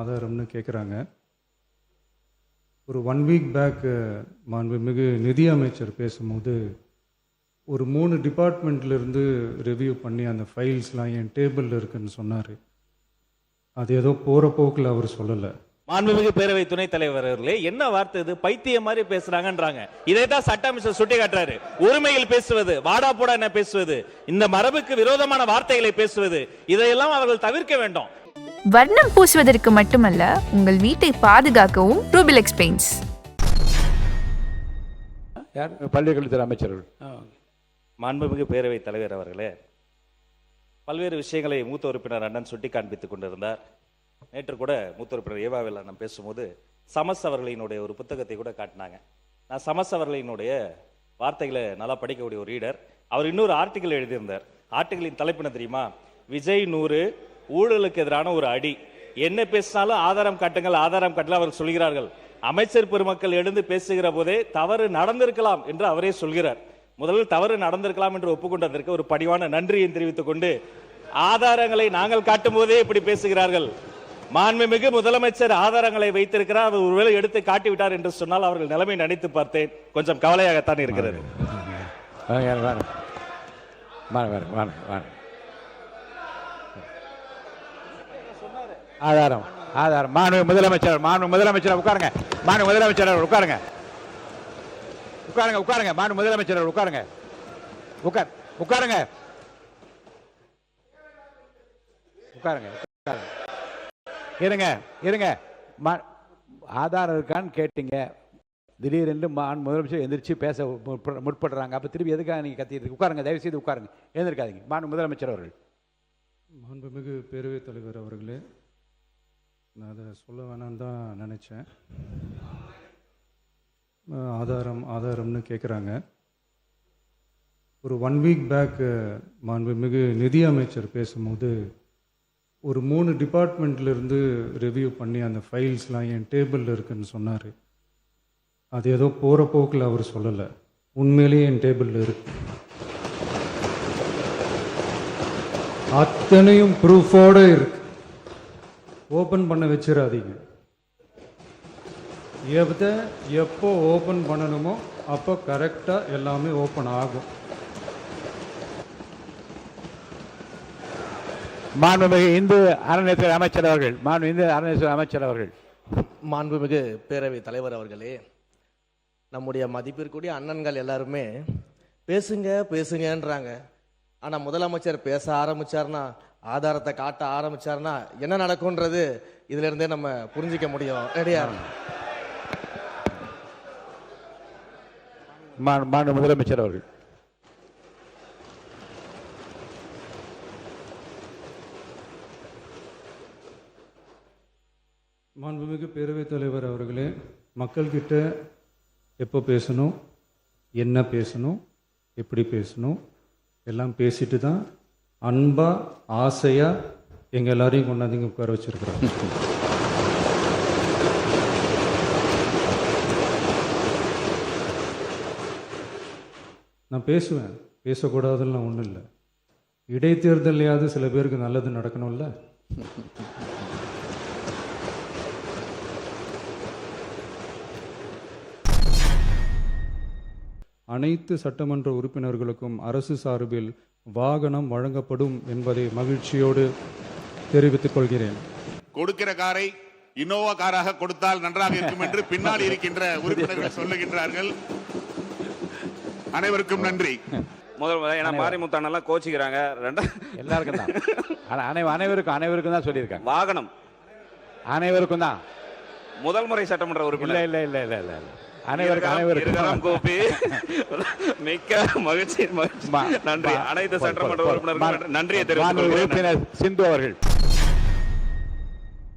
ஆதாரம்னு கேட்குறாங்க. ஒரு 1 week back மாண்புமிகு நிதி அமைச்சர் பேசும்போது ஒரு 3 டிபார்ட்மெண்ட்லேருந்து ரிவ்யூ பண்ணி அந்த ஃபைல்ஸ்லாம் என் டேபிளில் இருக்குன்னு சொன்னார். அது ஏதோ போகிற போக்கில் அவர் சொல்லலை. மாண்புமிகு பேரவை துணைத் தலைவர் அவர்களே, என்ன வார்த்தை இது? பைத்தியம் மாதிரி பேசுறாங்கன்றாங்க. இதை தான் சட்ட அமைச்சர் சுட்டி காட்டுறாரு. உரிமையில் பேசுவது, வாடா போடா என்ன பேசுவது, இந்த மரபுக்கு விரோதமான வார்த்தைகளை பேசுவது, இதையெல்லாம் அவர்கள் தவிர்க்க வேண்டும். வர்ணம் பூசுவதற்கு மட்டுமல்ல, உங்கள் வீட்டை பாதுகாக்கவும் ரூபிலெக்ஸ் பெயிண்ட்ஸ். பள்ளிக்கல்வித்துறை அமைச்சர்கள். மாண்புமிகு பேரவை தலைவர் அவர்களே, பல்வேறு விஷயங்களை மூத்த உறுப்பினர் அண்ணன் சுட்டி காண்பித்துக் கொண்டிருந்தார். நேற்று கூட மூத்த உறுப்பினர் ஏவாவில் அண்ணன் பேசும்போது சமஸ் அவர்களினுடைய ஒரு புத்தகத்தை கூட காட்டினாங்க. நான் சமஸ் அவர்களினுடைய வார்த்தைகளை நல்லா படிக்கக்கூடிய ஒரு ரீடர். அவர் இன்னொரு ஆர்டிக்கல் எழுதியிருந்தார். ஆர்டிக்கலின் தலைப்பின தெரியுமா? விஜய் 100 ஊழலுக்கு எதிரான ஒரு அடி. என்ன பேசினாலும் ஆதாரம் காட்டுங்கள், ஆதாரம் காட்டல அவர்கள் சொல்கிறார்கள். அமைச்சர் பெருமக்கள் எழுந்து பேசுகிற போதே தவறு நடந்திருக்கலாம் என்று அவரே சொல்கிறார். முதலில் தவறு நடந்திருக்கலாம் என்று ஒப்புக்கொண்டதற்கு ஒரு பணிவான நன்றியை தெரிவித்துக் கொண்டு, ஆதாரங்களை நாங்கள் காட்டும் போதே இப்படி பேசுகிறார்கள். மாண்புமிகு முதலமைச்சர் ஆதாரங்களை வைத்திருக்கிறார், அவர் ஒருவேளை எடுத்து காட்டிவிட்டார் என்று சொன்னால் அவர்கள் நிலைமை நினைத்து பார்த்தேன். கொஞ்சம் கவலையாகத்தான் இருக்கிறது. ஆதாரம் ஆதாரம் மாண்பு முதலமைச்சர் உட்காருங்க. மாண்பு முதலமைச்சர் உட்காருங்க. உட்காருங்க உட்காருங்க. மாண்பு முதலமைச்சர் உட்காருங்க. உட்காருங்க உட்காருங்க. இருங்க இருங்க. ஆதாரம் இருக்கான்னு கேட்டீங்க. திடீரென்று முதலமைச்சர் எந்திரிச்சு பேச முற்படுறாங்க. அப்போ திருப்பி எதுக்காக நீங்கள் கத்திட்டு? உட்காருங்க, தயவு செய்து உட்காருங்க, எழுந்திருக்காதீங்க. மாண்பு முதலமைச்சர் அவர்கள். மாண்புமிகு பேரவைத் தலைவர் அவர்களே, நான் அதை சொல்ல வேணான்னு தான் நினச்சேன். ஆதாரம்னு கேட்குறாங்க. ஒரு 1 வீக் பேக் மாண்புமிகு நிதி அமைச்சர் பேசும்போது ஒரு 3 டிபார்ட்மெண்ட்லேருந்து ரிவ்யூ பண்ணி அந்த ஃபைல்ஸ்லாம் என் டேபிளில் இருக்குன்னு சொன்னார். அது ஏதோ போகிற போக்கில் அவர் சொல்லலை. உண்மையிலேயே என் டேபிளில் இருக்கு. அத்தனையும் ப்ரூஃபோடு இருக்கு. ஓப்பன் பண்ண வச்சிடாதீங்க. எப்போ ஓப்பன் பண்ணணுமோ அப்போ கரெக்டாக எல்லாமே ஓப்பன் ஆகும். மாண்புமிகு இந்து அறநிலையத்துறை அமைச்சர் அவர்கள். இந்து அறநிலையத்துறை அமைச்சர் அவர்கள். மாண்புமிகு பேரவை தலைவர் அவர்களே, நம்முடைய மதிப்பிற்குரிய அண்ணன்கள் எல்லாருமே பேசுங்க பேசுங்கன்றாங்க. ஆனால் முதலமைச்சர் பேச ஆரம்பிச்சார்னா, ஆதாரத்தை காட்ட ஆரம்பிச்சார்னா என்ன நடக்கும்ன்றது இதுல இருந்தே நம்ம புரிஞ்சிக்க முடியும். ரெடியா? மாண்பு முதலமைச்சர் அவர்கள். மாண்புமிகு பேரவைத் தலைவர் அவர்களே, மக்கள்கிட்ட எப்போ பேசணும், என்ன பேசணும், எப்படி பேசணும் எல்லாம் பேசிட்டு தான் அன்பாக ஆசையாக எங்கள் எல்லாரையும் கொண்டாந்து இங்கே உட்கார வச்சுருக்குறோம். நான் பேசுவேன், பேசக்கூடாதுலாம் ஒன்றும் இல்லை. இடைத்தேர்தலையாவது சில பேருக்கு நல்லது நடக்கணும்ல. அனைத்து சட்டமன்ற உறுப்பினர்களுக்கும் அரசு சார்பில் வாகனம் வழங்கப்படும் என்பதை மகிழ்ச்சியோடு தெரிவித்துக் கொள்கிறேன். கொடுக்கிற காரை இன்னோவா காராக கொடுத்தால் நன்றாக இருக்கும் என்று பின்னால் இருக்கின்ற உறுப்பினர்கள் சொல்லுகின்றார்கள். அனைவருக்கும் நன்றி. முதல் மாரிமுத்தானெல்லாம் கோச்சிக்கிறாங்க. எல்லாருக்கும் தான், அனைவருக்கும் தான் சொல்லியிருக்காங்க. வாகனம் அனைவருக்கும் தான். முதல் முறை சட்டமன்ற உறுப்பினர். இல்ல இல்ல இல்ல இல்ல அனைவருக்கும் கோபி. மிக்க மகிழ்ச்சி. நன்றி அனைத்து சட்டமன்ற உறுப்பினர்கள். நன்றியை தெரிவித்துக் சிந்து அவர்கள்.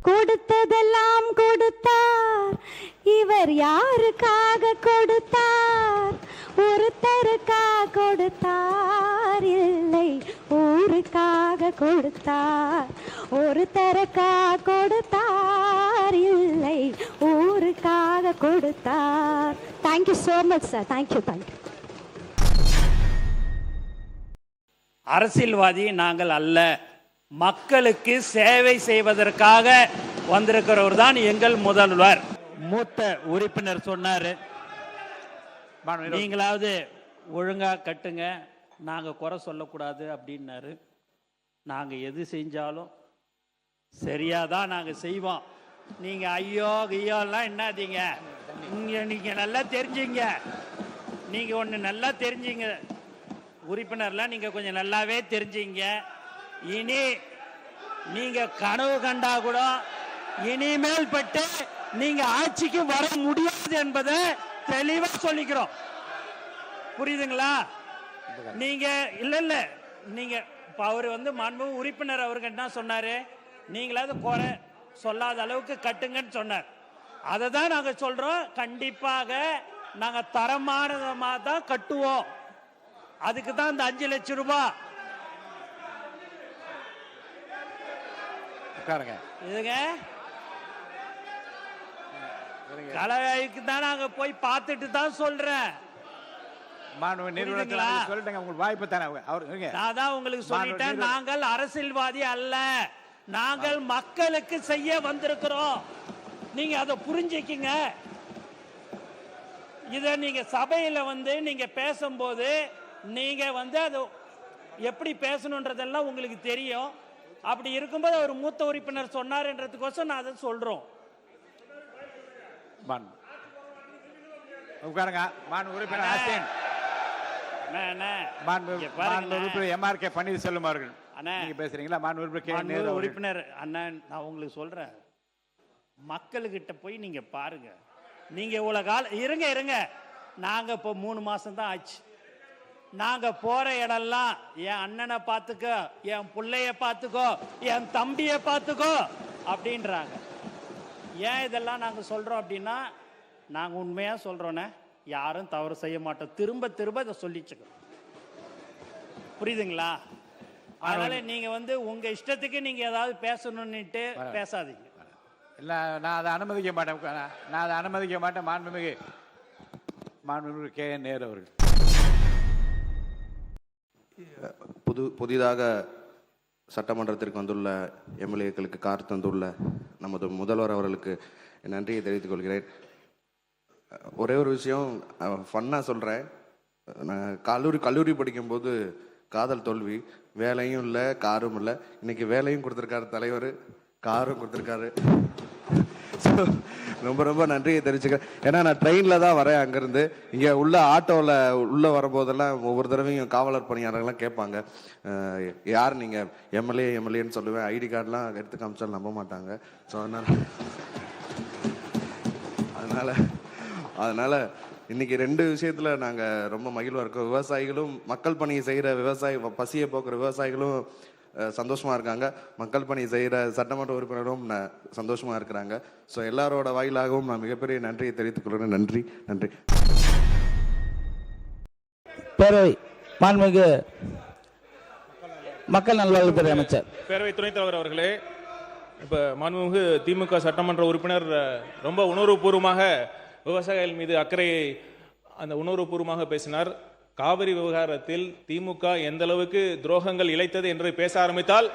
கொடுத்ததெல்லாம் கொடுத்தார், இவர் யாருக்காக கொடுத்தார்? ஒருத்தருக்காக கொடுத்தார், இல்லை ஊருக்காக கொடுத்தார். ஒருத்தருக்காக கொடுத்தார், இல்லை ஊருக்காக கொடுத்தார். Thank you so much sir. Thank you. அரசியல்வாதி நாங்கள் அல்ல. மக்களுக்கு சேவை செய்வதற்காக வந்திருக்கிறவர் தான் எங்கள் முதல்வர். மூத்த உறுப்பினர் சொன்னார், நீங்களாவது ஒழுங்கா கட்டுங்க, நாங்கள் குறை சொல்லக்கூடாது அப்படின்னாரு. நாங்கள் எது செஞ்சாலும் சரியாக தான் நாங்கள் செய்வோம். நீங்கள் ஐயோ ஐயோலாம் என்னாதீங்க. நீங்கள் நல்லா தெரிஞ்சுங்க, நீங்கள் ஒன்று நல்லா தெரிஞ்சுங்க உறுப்பினர்லாம், நீங்கள் கொஞ்சம் நல்லாவே தெரிஞ்சுங்க. இனி நீங்கள் கனவு கண்டா கூட இனிமேல் பட்டு நீங்கள் ஆட்சிக்கு வர முடியாது என்பதை தெளிவாக சொல்லிக்கிறோம். புரியுதுங்களா? நீங்க இல்ல நீங்க அவர் மாண்பு உறுப்பினர் அவருக்கு என்ன சொன்னாரு, நீங்களாவது குறை சொல்லாத அளவுக்கு கட்டுங்கன்னு சொன்னார். அதை தான் நாங்க சொல்றோம். கண்டிப்பாக நாங்க தரமானதமா தான் கட்டுவோம். அதுக்கு தான் இந்த 5 லட்சம் ரூபாய் இதுங்க கலைக்கு தான் நாங்க போய் பார்த்துட்டு தான் சொல்றேன். உங்களுக்கு சொல்லிட்டேன், நாங்கள் அரசியல்வாதி அல்ல, நாங்கள் மக்களுக்கு செய்ய வந்திருக்கிறோம். நீங்க அதை புரிஞ்சுக்கிங்க. இத நீங்க சபையில நீங்க பேசும்போது நீங்க அது எப்படி பேசணுன்றதெல்லாம் உங்களுக்கு தெரியும். அப்படி இருக்கும்போது ஒரு மூத்த உறுப்பினர் சொன்னார்ன்றதுக்கோசம் நான் அதை சொல்றோம். உறுப்பினர் அண்ணன், நான் உங்களுக்கு சொல்றேன், மக்கள்கிட்ட போய் நீங்க பாருங்க. நீங்க இவ்வளவு காலம் இருங்க. நாங்க இப்போ 3 மாசம் தான் ஆச்சு. நாங்க போற இடம்லாம் என் அண்ணனை பார்த்துக்கோ, என் பிள்ளைய பார்த்துக்கோ, என் தம்பிய பார்த்துக்கோ அப்படின்றாங்க. ஏன் இதெல்லாம் நாங்க சொல்றோம் அப்படின்னா, நாங்க உண்மையா சொல்றோன்னே, யாரும் தவறு செய்ய மாட்டோம். திரும்ப இதை சொல்லிச்சுக்கோம். புரியுதுங்களா? அதனால நீங்க உங்க இஷ்டத்துக்கு நீங்க ஏதாவது பேசணும்னுட்டு பேசாதீங்க. இல்ல, நான் அதை அனுமதிக்க மாட்டேன். மாண்புமிகு கே.என். நேரு அவர்கள். புதிதாக சட்டமன்றத்திற்கு வந்துள்ள எம்எல்ஏக்களுக்கு கார் தந்துள்ள நமது முதல்வர் அவர்களுக்கு நன்றியை தெரிவித்துக் கொள்கிறேன். ஒரே ஒரு விஷயம் ஃபன்னாக சொல்கிறேன். நான் கல்லூரி படிக்கும்போது காதல் தோல்வி, வேலையும் இல்லை, காரும் இல்லை. இன்னைக்கு வேலையும் கொடுத்துருக்காரு தலைவர், காரும் கொடுத்துருக்காரு. ஸோ ரொம்ப நன்றியை தெரிவிச்சுக்கிறேன். ஏன்னா நான் ட்ரெயினில் தான் வரேன். அங்கேருந்து இங்கே உள்ள ஆட்டோவில் உள்ளே வரும்போதெல்லாம் ஒவ்வொரு தடவையும் காவலர் பணியாளர்கள்லாம் கேட்பாங்க, யார் நீங்கள் எம்எல்ஏன்னு சொல்லுவேன். ஐடி கார்டெலாம் எடுத்து காமிச்சாலும் நம்ப மாட்டாங்க. ஸோ அதனால் இன்னைக்கு 2 விஷயத்தில் நாங்கள் ரொம்ப மகிழ்வாக இருக்கோம். விவசாயிகளும், மக்கள் பணி செய்கிற பசியை போக்குற விவசாயிகளும் சந்தோஷமாக இருக்காங்க. மக்கள் பணி செய்கிற சட்டமன்ற உறுப்பினரும் சந்தோஷமாக இருக்கிறாங்க. ஸோ எல்லாரோட வாயிலாகவும் நான் மிகப்பெரிய நன்றியை தெரிவித்துக் கொள்கிறேன். நன்றி. பேரவை மாண்புமிகு மக்கள் நல்வாழ்வுத்துறை அமைச்சர், பேரவை துணைத் தலைவர் அவர்களே, இப்போ மாண்புமிகு திமுக சட்டமன்ற உறுப்பினர் ரொம்ப உணர்வுபூர்வமாக விவசாயிகள் மீது அக்கறையை உணர்வுபூர்வமாக பேசினார். காவிரி விவகாரத்தில் திமுக எந்த அளவுக்கு துரோகங்கள் இழைத்தது என்று பேச ஆரம்பித்தால்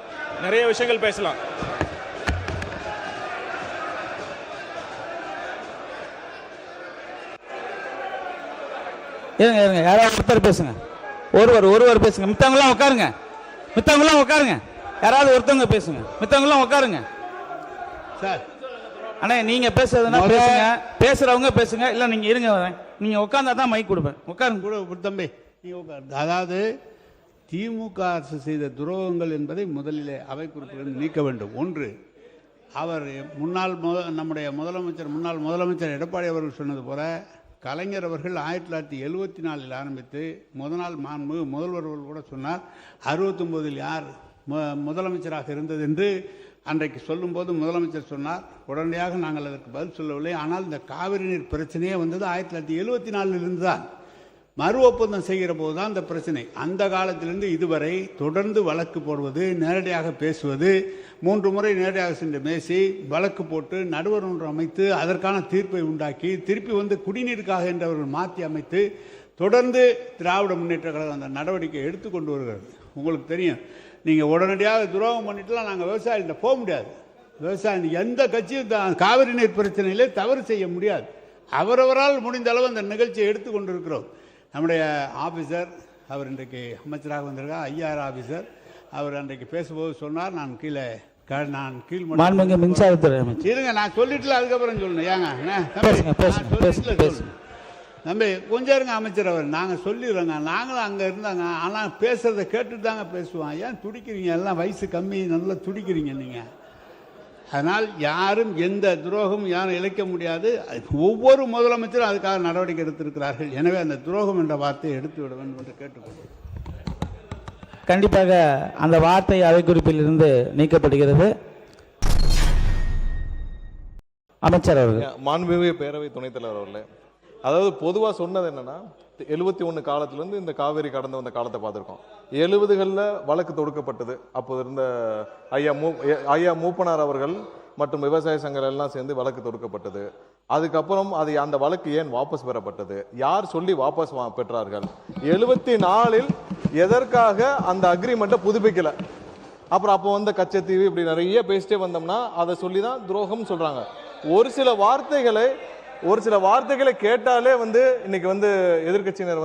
நிறைய விஷயங்கள் பேசலாம். இருங்க, யாராவது ஒருத்தர் பேசுங்க. ஒருவர் பேசுங்க. மித்தவங்களாம் உட்காருங்க. யாராவது ஒருத்தவங்க பேசுங்க. மித்தவங்களாம் உட்காருங்க. சார் அண்ணா, நீங்க பேசுறதுன்னா பேசுங்க, பேசுறவங்க பேசுங்க. இல்ல நீங்க இருங்க, வரேன். நீங்க உட்கார்ந்தா தான் மைக் கொடுப்பேன். உட்காருங்க கூட தம்பி, நீங்க உட்காரு. அதாவது திமுக அரசு செய்த துரோகங்கள் என்பதை முதலிலே அவை குறிப்பிலிருந்து நீக்க வேண்டும். ஒன்று, அவர் நம்முடைய முன்னாள் முதலமைச்சர் எடப்பாடி அவர்கள் சொன்னது போல, கலைஞர் அவர்கள் 1974 ஆரம்பித்து முதல் முதல்வர் கூட சொன்னார், 69 யார் முதலமைச்சராக இருந்தது என்று அன்றைக்கு சொல்லும்போது முதலமைச்சர் சொன்னார். உடனடியாக நாங்கள் அதற்கு பதில் சொல்லவில்லை. ஆனால் இந்த காவிரி நீர் பிரச்சனையே வந்தது 1974 தான். மறு ஒப்பந்தம் செய்கிற போது தான் இந்த பிரச்சனை. அந்த காலத்திலிருந்து இதுவரை தொடர்ந்து வழக்கு போடுவது, நேரடியாக பேசுவது, 3 முறை நேரடியாக சென்று பேசி வழக்கு போட்டு நடுவர் ஒன்று அமைத்து அதற்கான தீர்ப்பை உண்டாக்கி திருப்பி குடிநீருக்காக என்றவர்கள் மாற்றி அமைத்து தொடர்ந்து திராவிட முன்னேற்ற கழகம் அந்த நடவடிக்கை எடுத்துக்கொண்டு வருகிறது. உங்களுக்கு தெரியும். நீங்கள் உடனடியாக துரோகம் பண்ணிட்டுலாம் நாங்கள் விவசாயிகிட்ட போக முடியாது. விவசாயி எந்த கட்சியும் காவிரி நீர் பிரச்சனையிலே தவறு செய்ய முடியாது. அவரவரால் முடிந்த அளவு அந்த நிகழ்ச்சியை எடுத்து கொண்டிருக்கிறோம். நம்முடைய ஆஃபீஸர் அவர் இன்றைக்கு அமைச்சராக வந்திருக்கார், ஐஆர் ஆஃபீஸர். அவர் அன்றைக்கு பேசும்போது சொன்னார், நான் கீழ் மின்சாரத்துறை அமைச்சர் இருங்க, நான் சொல்லிட்டுல அதுக்கப்புறம் சொல்லணும். ஏங்க தம்பி கொஞ்சம் இருங்க அமைச்சர். அவர் நாங்கள் சொல்லிடுறோங்க, நாங்களும் அங்கே இருந்தாங்க. ஆனால் பேசுறதை கேட்டுட்டு தாங்க பேசுவோம். ஏன் துடிக்கிறீங்க? எல்லாம் வயசு கம்மி, நல்லா துடிக்கிறீங்க நீங்கள். அதனால் யாரும் எந்த துரோகமும் யாரும் இழைக்க முடியாது. ஒவ்வொரு முதலமைச்சரும் அதுக்காக நடவடிக்கை எடுத்திருக்கிறார்கள். எனவே அந்த துரோகம் என்ற வார்த்தையை எடுத்து விட வேண்டும் என்று கேட்டுக்கொள்கிறேன். கண்டிப்பாக அந்த வார்த்தை அவை குறிப்பில் இருந்து நீக்கப்படுகிறது. அமைச்சர் அவர்கள். மாண்புமிகு பேரவை துணைத் தலைவர் அவர்களே, அதாவது பொதுவாக சொன்னது என்னன்னா 71 காலத்திலேருந்து இந்த காவேரி கடந்து வந்த காலத்தை பார்த்துருக்கோம். 70களில் வழக்கு தொடுக்கப்பட்டது. அப்போது இருந்த ஐயா மூப்பனார் அவர்கள் மற்றும் விவசாய சங்கங்கள் எல்லாம் சேர்ந்து வழக்கு தொடுக்கப்பட்டது. அதுக்கப்புறம் அந்த வழக்கு ஏன் வாபஸ் பெறப்பட்டது, யார் சொல்லி வாபஸ் பெற்றார்கள், 74ல் எதற்காக அந்த அக்ரிமெண்ட்டை புதுப்பிக்கல, அப்புறம் அப்போ வந்த கச்சத்தீவு, இப்படி நிறைய பேசிட்டே வந்தோம்னா அதை சொல்லி தான் துரோகம் சொல்றாங்க. ஒரு சில வார்த்தைகளை கேட்டாலே இன்னைக்கு எதிர்க்கட்சியினர்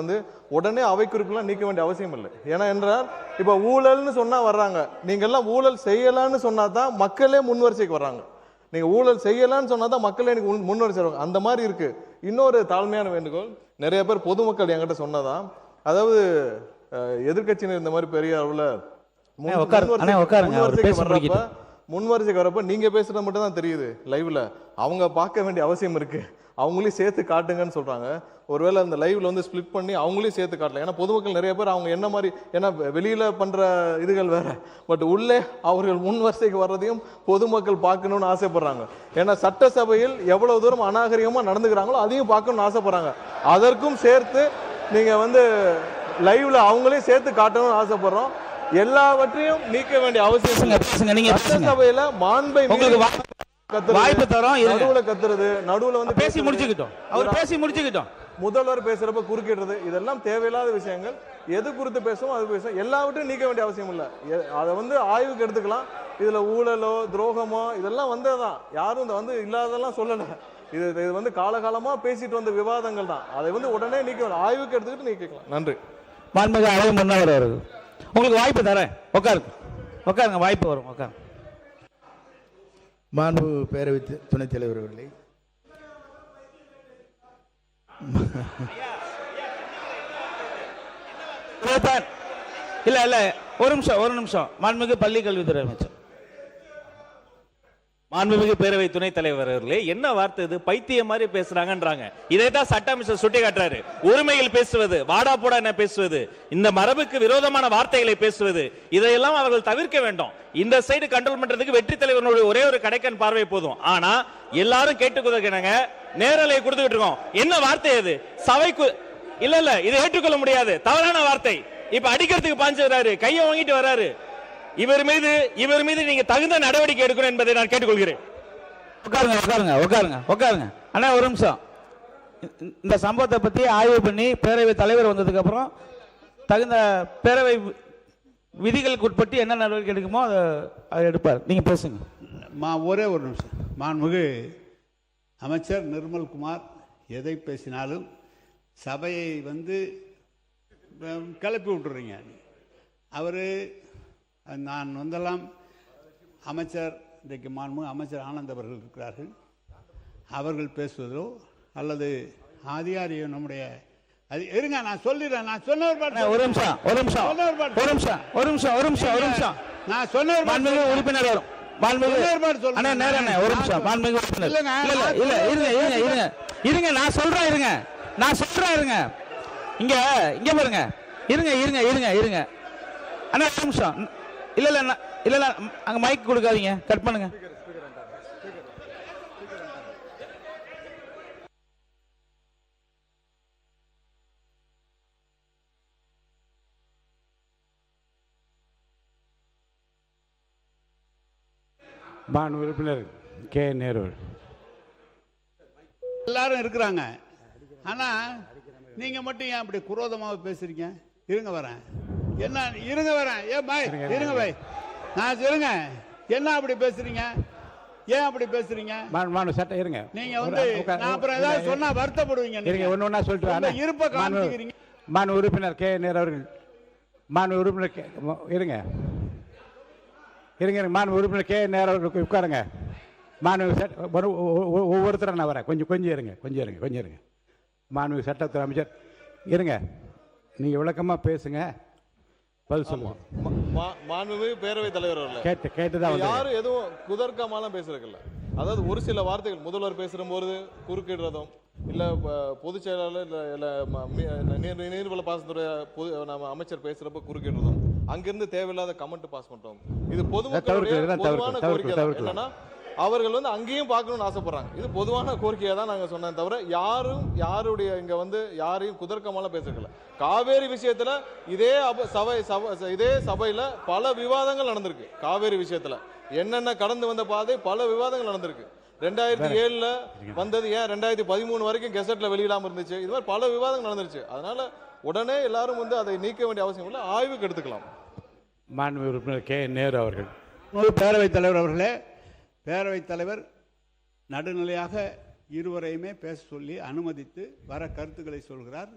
உடனே அவை குறிப்பெல்லாம் நீக்க வேண்டிய அவசியம் இல்லை. ஏன்னா என்றால் இப்ப ஊழல்னு சொன்னா வர்றாங்க, நீங்க எல்லாம் ஊழல் செய்யலான்னு சொன்னா தான் மக்களே முன்வரிசைக்கு வர்றாங்க. நீங்க ஊழல் செய்யலான்னு சொன்னா தான் மக்களே எனக்கு முன்வரிசை வருவாங்க. அந்த மாதிரி இருக்கு. இன்னொரு தாழ்மையான வேண்டுகோள், நிறைய பேர் பொதுமக்கள் என்கிட்ட சொன்னதான், அதாவது எதிர்க்கட்சியினர் இந்த மாதிரி பெரிய அளவுல முன்வரிசைக்கு வரப்ப நீங்க பேசுறது மட்டும் தான் தெரியுது லைவ்ல. அவங்க பார்க்க வேண்டிய அவசியம் இருக்கு. அவங்களையும் சேர்த்து காட்டுங்கன்னு சொல்றாங்க. ஒருவேளை அந்த லைவ்ல ஸ்பிளிட் பண்ணி அவங்களையும் சேர்த்து காட்டலாம். ஏன்னா பொதுமக்கள் நிறைய பேர் அவங்க என்ன மாதிரி, ஏன்னா வெளியில பண்ற இதுகள் வேற, பட் உள்ளே அவர்கள் முன்வரிசைக்கு வர்றதையும் பொதுமக்கள் பார்க்கணும்னு ஆசைப்படுறாங்க. ஏன்னா சட்டசபையில் எவ்வளவு தூரம் அநாகரிகமா நடந்துக்கிறாங்களோ அதையும் பார்க்கணும்னு ஆசைப்படுறாங்க. அதற்கும் சேர்த்து நீங்க லைவ்ல அவங்களையும் சேர்த்து காட்டணும்னு ஆசைப்படுறோம். எல்லாவற்றையும் நீக்க வேண்டிய அவசியம். சட்டசபையில மாண்பை வாய்ப்பு தரோம், நடுவுல கத்துறது, நடுவுல பேசி முடிச்சுக்கிட்டோம். முதல்வர் பேசுறப்ப குறுக்கிடுறது, இதெல்லாம் தேவையில்லாத விஷயங்கள். எது குறித்து பேசுவோம் அது பேசுவோம். எல்லாவற்றையும் நீக்க வேண்டிய அவசியம் இல்லை. அதை ஆய்வுக்கு எடுத்துக்கலாம். இதுல ஊழலோ துரோகமோ இதெல்லாம் வந்ததுதான். யாரும் இல்லாததெல்லாம் சொல்லல. இது காலகாலமா பேசிட்டு வந்த விவாதங்கள் தான். அதை உடனே நீக்க வேண்டாம், ஆய்வுக்கு எடுத்துக்கிட்டு நீக்கலாம். நன்றி. மாண்புமிகு அவை முன்னவர் அவர்கள், உங்களுக்கு வாய்ப்பு தரேன், உட்காருங்க, வாய்ப்பு வரும், உட்காருங்க. மாண்பு பேரவை துணைத் தலைவர் அவர்களே, இல்ல ஒரு நிமிஷம். மாண்புமிகு பள்ளி கல்வித்துறை அமைச்சர். மாண்புமிகு பேரவை துணைத் தலைவர் அவர்களே, என்ன வார்த்தை இது? பைத்தியம் மாதிரி பேசுறாங்கன்றாங்க. இதைத்தான் சட்ட அமைச்சர் சுட்டி காட்டுறாரு. உரிமையில் பேசுவது, வாடா போடா என்ன பேசுவது, இந்த மரபுக்கு விரோதமான வார்த்தைகளை பேசுவது, இதையெல்லாம் அவர்கள் தவிர்க்க வேண்டும். இந்த சைடு கண்ட்ரோல் பண்றதுக்கு வெற்றி தலைவர்களுடைய ஒரே ஒரு கடைக்கன் பார்வை போதும். ஆனா எல்லாரும் கேட்டுக்கொள்ளுங்க, நேரலை கொடுத்துக்கிட்டு இருக்கோம். என்ன வார்த்தை அது? சபைக்கு இல்ல இதை ஏற்றுக்கொள்ள முடியாது, தவறான வார்த்தை. இப்ப அடிக்கிறதுக்கு பாஞ்சு வராரு, கையை வாங்கிட்டு வராரு. இவர் மீது நீங்க தகுந்த நடவடிக்கை எடுக்கணும் என்பதை நான் கேட்டுக்கொள்கிறேன். உட்காருங்க. அண்ணா ஒரு நிமிஷம். இந்த சம்பவத்தை பத்தி ஆய்வு பண்ணி பேரவை தலைவர் வந்ததுக்கு அப்புறம் தகுந்த பேரவை விதிகளுக்கு உட்பட்டு என்ன நடவடிக்கை எடுக்குமோ அதை எடுப்பார். நீங்க பேசுங்க. ஒரே ஒரு நிமிஷம். மாண்புமிகு அமைச்சர் நிர்மல்குமார் எதை பேசினாலும் சபையை கிளப்பி விட்டுறீங்க. அவர் நான் அமைச்சர் இன்றைக்கு மாண்புமிகு அமைச்சர் ஆனந்த் அவர்கள் இருக்கிறார்கள். அவர்கள் பேசுவதோ அல்லது அதிகாரியோ நம்முடைய இருங்க, நான் சொல்லிடுறேன். நான் சொன்னவர் ஒரு நிமிஷம். நான் சொன்னவர் உறுப்பினர் வரும். இருங்க, நான் சொல்றேன். இங்க பாருங்க. இருங்க. அண்ணா ஒரு நிமிஷம். இல்ல அங்க மைக் கொடுக்காதீங்க, கட் பண்ணுங்க. உறுப்பினர் கே நேரு எல்லாரும் இருக்கிறாங்க. ஆனா நீங்க மட்டும் ஏன் அப்படி குரோதமாக பேசுறீங்க? இருங்க வரேன். என்ன இருங்க வரேன். ஏன் பாய் இருங்க பாய், நான் இருங்க. என்ன அப்படி பேசுறீங்க? ஏன் அப்படி பேசுறீங்க? மாண்பு சட்டம் இருங்க. நீங்க வந்து நான் அப்புறம் ஏதாவது சொன்னா வருத்தப்படுவீங்க. இருங்க, ஒன்று ஒன்றா சொல்லிட்டு வரேன். இருப்ப காமிக்கிறீங்க. மாண்பு உறுப்பினர் கே நேரு அவர்கள், மாண்பு உறுப்பினர் இருங்க இருங்க இருங்க மாண்பு உறுப்பினர் கே நேரு அவர்களுக்கு உட்காருங்க. மாண்பு ஒவ்வொருத்தரும் நான் வரேன். கொஞ்சம் இருங்க. மாண்பு சட்டத்துறை அமைச்சர் இருங்க, நீங்கள் விளக்கமாக பேசுங்க, பதில் சொல்லுவோம். மாண்புமிகு பேரவைத் தலைவர் அவர்களே, கேட்டுதான் யாரும் எதுவும் குதர்க்கமாலாம் பேசுறதில்ல. அதாவது ஒரு சில வார்த்தைகள் முதல்வர் பேசும்போது குறுக்கிடுறதும், இல்ல பொதுச் செயலாளர் இல்ல நீர்வள பாசனத்துறை நம்ம அமைச்சர் பேசுறப்ப குறுக்கிடுறதும், அங்கிருந்து தேவையில்லாத கமெண்ட் பாஸ் பண்றோம். இது பொதுமக்களுடைய பொதுவான கோரிக்கை தான். என்னன்னா அவர்கள் வந்து அங்கேயும் பார்க்கணும்னு ஆசைப்படுறாங்க. இது பொதுவான கோரிக்கையை தான் நாங்கள் சொன்னோம் தவிர யாருடைய இங்க வந்து யாரையும் குதர்க்கமாலாம் பேசல. காவேரி விஷயத்துல இதே சபையில பல விவாதங்கள் நடந்திருக்கு. காவேரி விஷயத்துல என்னென்ன கடந்து வந்த பாதை பல விவாதங்கள் நடந்திருக்கு. 2007 வந்தது ஏன் 2013 வரைக்கும் கெசட்ல வெளியிடாம இருந்துச்சு. இது மாதிரி பல விவாதங்கள் நடந்துருச்சு. அதனால உடனே எல்லாரும் வந்து அதை நீக்க வேண்டிய அவசியம் இல்லை, ஆய்வுக்கு எடுத்துக்கலாம். மாண்பு உறுப்பினர் கே நேரு அவர்கள். பேரவைத் தலைவர் அவர்களே, பேரவைத் தலைவர் நடுநிலையாக இருவரையுமே பேச சொல்லி அனுமதித்து வர கருத்துக்களை சொல்கிறார்.